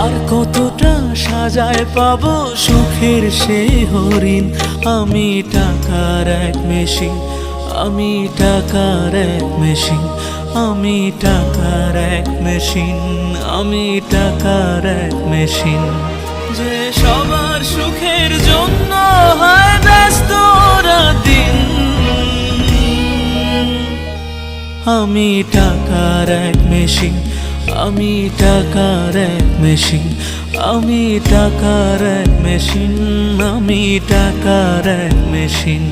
আর কতটা সাজায় পাবো সুখের সেই হরিণ। আমি টাকার এক মেশিন, আমি টাকার এক মেশিন, আমি টাকার এক মেশিন, আমি টাকার এক মেশিন। যে সবার সুখের জন্য হয় ব্যস্ত দিন। আমি টাকার এক মেশিন, আমি টাকার এক মেশিন, আমি টাকার এক মেশিন, আমি টাকার এক মেশিন।